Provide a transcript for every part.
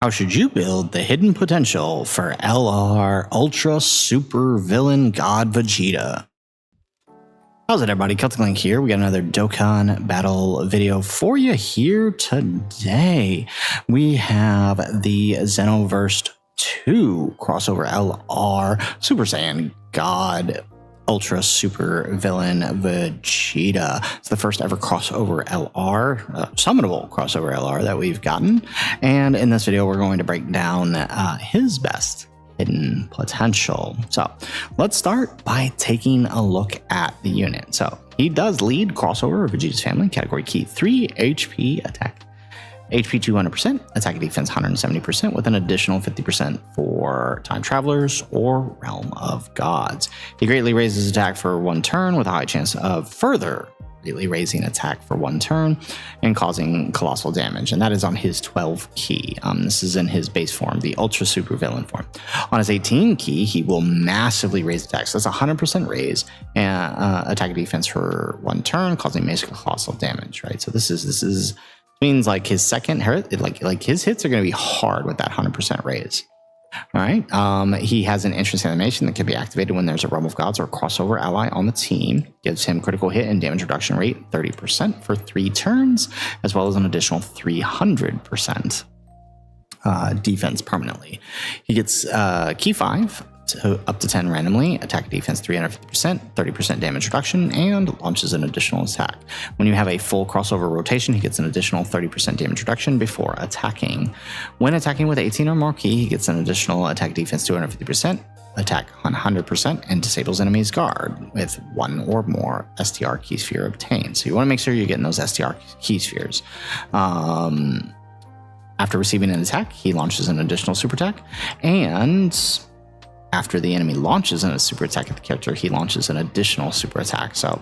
How should you build the hidden potential for LR Ultra Super Villain God Vegeta? How's it, everybody? Celtic Link here. We got another Dokkan Battle video for you here today. We have the Xenoverse 2 crossover LR Super Saiyan God Ultra Super Villain Vegeta. It's the first ever crossover LR, summonable crossover LR that we've gotten. And in this video, we're going to break down his best hidden potential. So let's start by taking a look at the unit. So he does lead crossover Vegeta's family, category key 3, HP attack. HP 200%, attack and defense 170%, with an additional 50% for time travelers or realm of gods. He greatly raises attack for one turn with a high chance of further greatly raising attack for one turn and causing colossal damage. And that is on his 12 key. This is in his base form, the Ultra Super Villain form. On his 18 key, he will massively raise attack. So that's 100% raise and attack and defense for one turn, causing basic colossal damage, right? So this is means like his second like his hits are going to be hard with that 100% raise. All right. He has an interesting animation that can be activated when there's a realm of gods or crossover ally on the team. Gives him critical hit and damage reduction rate 30% for 3 turns, as well as an additional 300% defense permanently. He gets key 5 up to 10 randomly, attack defense 350%, 30% damage reduction, and launches an additional attack. When you have a full crossover rotation, he gets an additional 30% damage reduction before attacking. When attacking with 18 or more key, he gets an additional attack defense 250%, attack 100%, and disables enemy's guard with 1 or more STR key sphere obtained. So you want to make sure you're getting those STR key spheres. After receiving an attack, he launches an additional super attack, and after the enemy launches in a super attack at the character, he launches an additional super attack. So,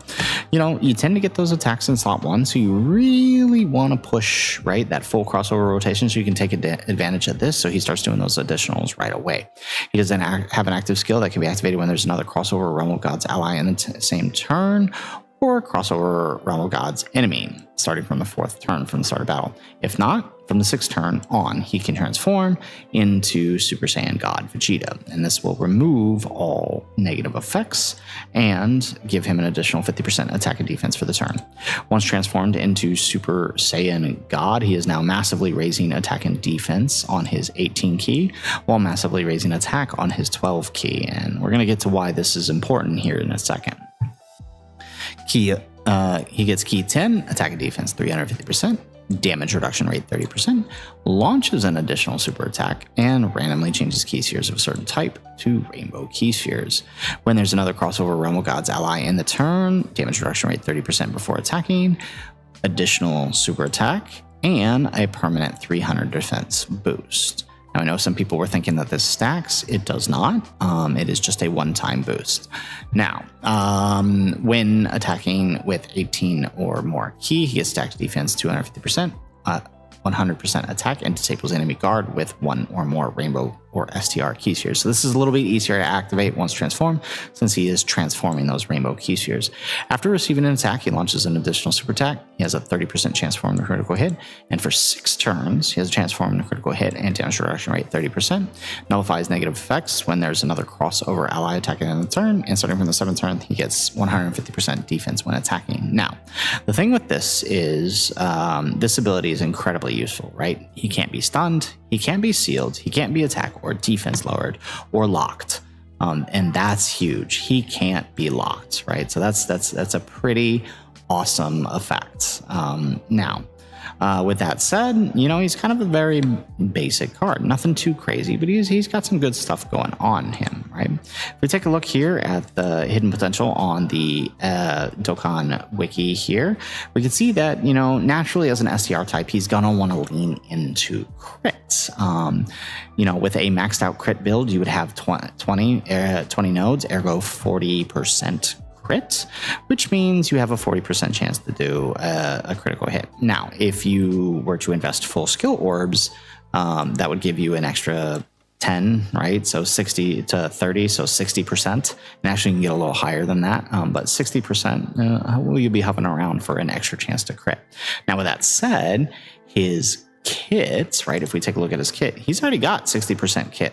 you tend to get those attacks in slot 1, so you really want to push, right, that full crossover rotation so you can take advantage of this. So he starts doing those additionals right away. He doesn't have an active skill that can be activated when there's another crossover Realm of Gods ally in the same turn, or crossover Realm of Gods enemy, starting from the 4th turn from the start of battle. If not, from the 6th turn on, he can transform into Super Saiyan God Vegeta, and this will remove all negative effects and give him an additional 50% attack and defense for the turn. Once transformed into Super Saiyan God, he is now massively raising attack and defense on his 18 key, while massively raising attack on his 12 key, and we're going to get to why this is important here in a second. He gets key 10, attack and defense 350%, damage reduction rate 30%, launches an additional super attack, and randomly changes key spheres of a certain type to rainbow key spheres. When there's another crossover Realm of Gods ally in the turn, damage reduction rate 30% before attacking, additional super attack, and a permanent 300 defense boost. Now, I know some people were thinking that this stacks. It does not. It is just a one-time boost. Now, when attacking with 18 or more key, he gets stacked defense 250%, 100% attack, and disables enemy guard with 1 or more rainbow or STR key spheres. So this is a little bit easier to activate once transformed, since he is transforming those rainbow key spheres. After receiving an attack, he launches an additional super attack. He has a 30% chance to form a critical hit, and for 6 turns, he has a chance to form a critical hit and damage reduction rate 30%. Nullifies negative effects when there's another crossover ally attacking in the turn, and starting from the 7th turn, he gets 150% defense when attacking. Now, the thing with this is this ability is incredibly useful, right? He can't be stunned, he can't be sealed, he can't be attack or defense lowered or locked, and that's huge. He can't be locked, right? So that's a pretty awesome effect. Now, with that said, he's kind of a very basic card, nothing too crazy, but he's got some good stuff going on him, right? If we take a look here at the hidden potential on the Dokkan wiki here, we can see that, naturally as an STR type, he's gonna want to lean into crits. With a maxed out crit build, you would have 20 nodes, ergo 40% crit, which means you have a 40% chance to do a critical hit. Now, if you were to invest full skill orbs, that would give you an extra 10, right? So 60 to 30, so 60%. And actually, you can get a little higher than that, but 60% will you be hovering around for an extra chance to crit. Now, with that said, his kits, right? If we take a look at his kit, he's already got 60%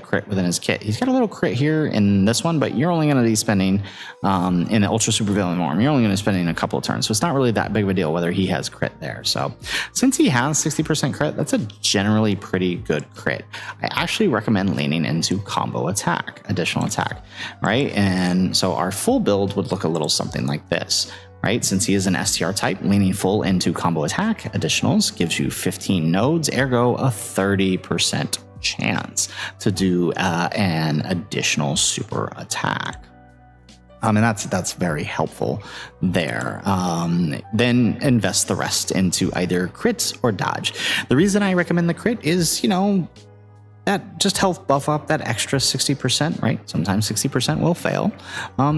crit within his kit. He's got a little crit here in this one, but you're only going to be spending in the Ultra Super Villain form, you're only going to be spending a couple of turns. So it's not really that big of a deal whether he has crit there. So since he has 60% crit, that's a generally pretty good crit. I actually recommend leaning into combo attack, additional attack, right? And so our full build would look a little something like this. Right, since he is an STR type, leaning full into combo attack additionals gives you 15 nodes, ergo a 30% chance to do an additional super attack. And that's very helpful there. Then invest the rest into either crits or dodge. The reason I recommend the crit is, that just health buff up that extra 60%, right? Sometimes 60% will fail.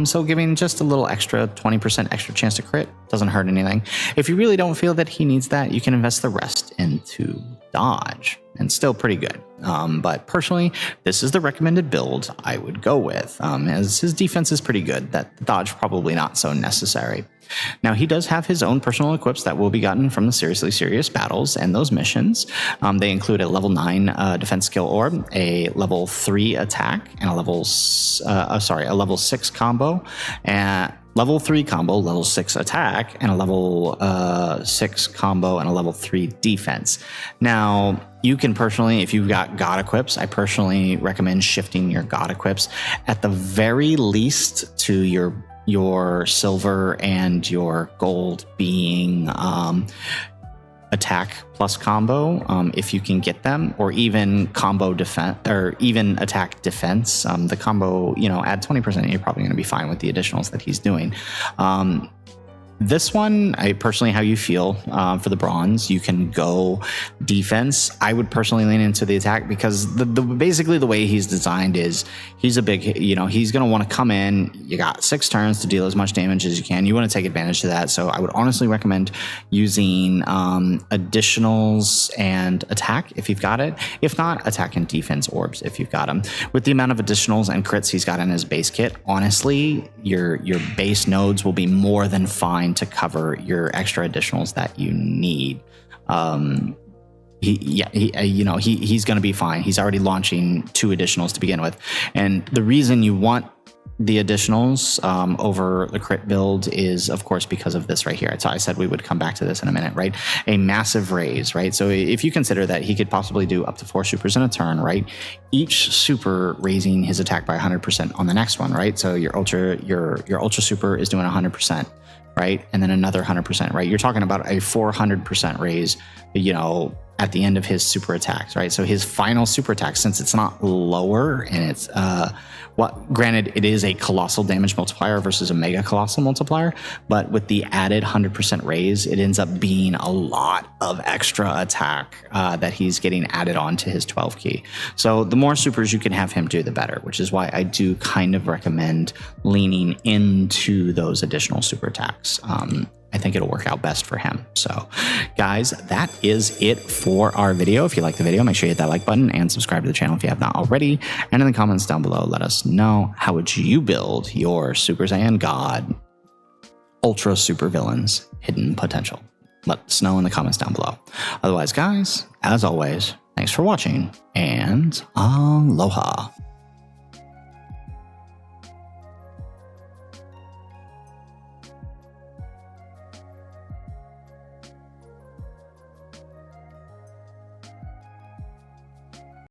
So giving just a little extra 20% extra chance to crit doesn't hurt anything. If you really don't feel that he needs that, you can invest the rest into dodge, and still pretty good. But personally, this is the recommended build I would go with, as his defense is pretty good. That dodge probably not so necessary. Now, he does have his own personal equips that will be gotten from the Seriously Serious battles and those missions. They include a level 9 defense skill orb, a level 3 attack, and a level 6 combo, and level 3 combo, level 6 attack, and a level 6 combo and a level 3 defense. Now, you can personally, if you've got God equips, I personally recommend shifting your God equips at the very least to your silver and your gold being attack plus combo, if you can get them, or even combo defense, or even attack defense. The combo, add 20%, you're probably going to be fine with the additionals that he's doing. This one, I personally, how you feel for the bronze, you can go defense. I would personally lean into the attack because basically the way he's designed is he's a big, he's going to want to come in. You got 6 turns to deal as much damage as you can. You want to take advantage of that. So I would honestly recommend using additionals and attack if you've got it. If not, attack and defense orbs if you've got them. With the amount of additionals and crits he's got in his base kit, honestly, your base nodes will be more than fine to cover your extra additionals that you need. He's going to be fine. He's already launching 2 additionals to begin with, and the reason you want the additionals over the crit build is, of course, because of this right here. So I said we would come back to this in a minute, right? A massive raise, right? So if you consider that he could possibly do up to 4 supers in a turn, right? Each super raising his attack by 100% on the next one, right? So your ultra super is doing 100%. Right? And then another 100%, right? You're talking about a 400% raise, at the end of his super attacks, right? So his final super attack, since it's not lower and it's, granted, it is a colossal damage multiplier versus a mega colossal multiplier, but with the added 100% raise, it ends up being a lot of extra attack that he's getting added on to his 12 key. So the more supers you can have him do, the better, which is why I do kind of recommend leaning into those additional super attacks. I think it'll work out best for him. So guys, that is it for our video. If you like the video, make sure you hit that like button and subscribe to the channel if you have not already. And in the comments down below, let us know, how would you build your Super Saiyan God Ultra Super Villains hidden potential? Let us know in the comments down below. Otherwise, guys, as always, thanks for watching and aloha.